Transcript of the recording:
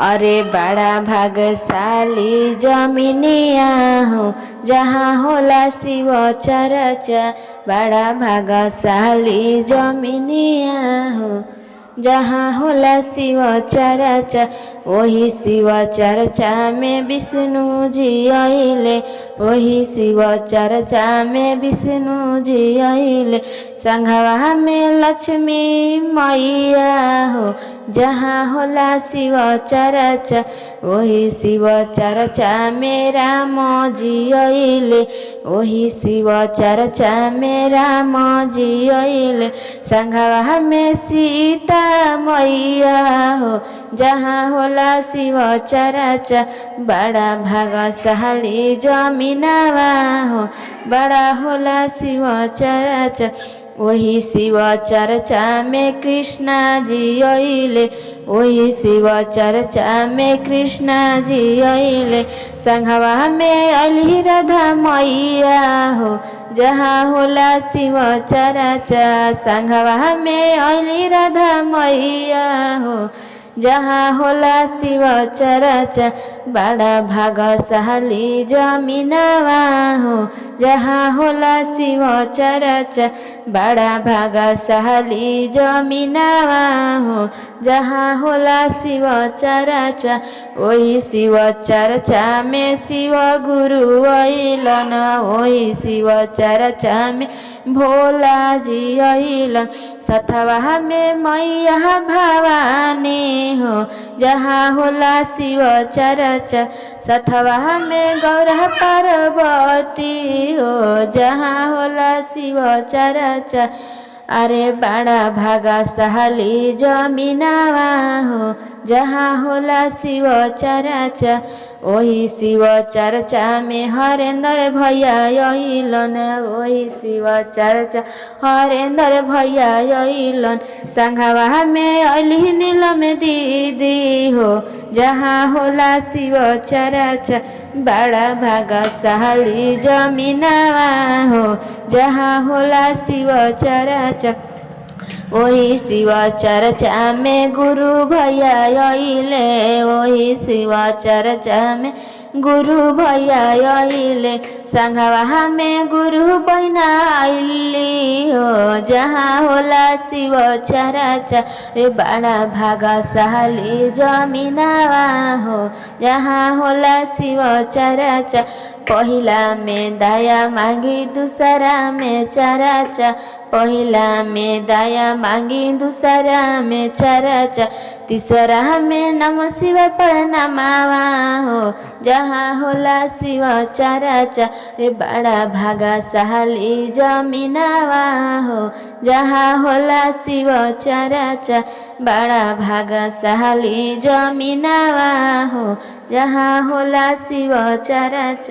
अरे बड़ा भागशाली जमीनिया हो जहाँ होला शिव चर्चा। बड़ा भागशाली जमीनिया हो जहाँ होला शिव चर्चा। वही शिव चर्चा में विष्णु जी आइले। वही शिव चर्चा में विष्णु जी आइले। संघवा में लक्ष्मी मैया हो जहाँ होला शिव चर्चा। वही शिव चर्चा में राम जी आइले। वही शिव चर्चा में राम जी आइले। संघवा में सीता मैया हो जहाँ होला शिव चर्चा। बड़ा भागशाली जमीनवा हो बड़ा होला शिव चर्चा। वही शिव चर्चा में कृष्णा जी आइले। वही शिव चर्चा में कृष्णा जी आइले। संघवा में अली राधा मैया हो जहाँ होला शिव चर्चा। संघवा में अली राधा मैया हो जहाँ होला शिव चर्चा। बड़ा भागशाली जमीनवा हो जहाँ होला शिव चर्चा। बड़ा भागशाली जमीनवा हो जहाँ होला शिव चर्चा। वही शिव चर्चा में शिव गुरु आइलन। वही शिव चर्चा में भोला जी आइलन। सतवा में मैया भवानी हो जहाँ होला शिव चर्चा। सतवा में गौरा पार्वती हो जहाँ होला शिव चर्चा। अरे बड़ा भागशाली जमीनवा हो जहाँ होला शिव चर्चा। वही शिव चर्चा में हरेंद्र भैया आइलन। वही शिव चर्चा हरेंद्र भैया आइलन। संघवा में अली नीलम दीदी हो जहाँ होला शिव चर्चा। बड़ा भागशाली जमीनवा हो जहाँ होला शिव चर्चा। वही शिव चर्चा में गुरु भैया आइले। वही शिव चर्चा में गुरु भैया आइले। संघवा में गुरु बहिना आइली हो जहाँ होला शिव चर्चा। रे बड़ा भागशाली जमीनवा हो जहाँ होला शिव चर्चा। पहिला में दया मांगी दूसरा में चर्चा। पहिला में दया मांगी दूसरा में चर्चा। तीसरा में नमः शिवाय प्रणामवा हो जहाँ होला शिव चर्चा। रे बड़ा भागशाली जमीनवा हो जहाँ होला शिव चर्चा। बड़ा भागशाली जमीनवा हो जहाँ होला शिव चर्चा।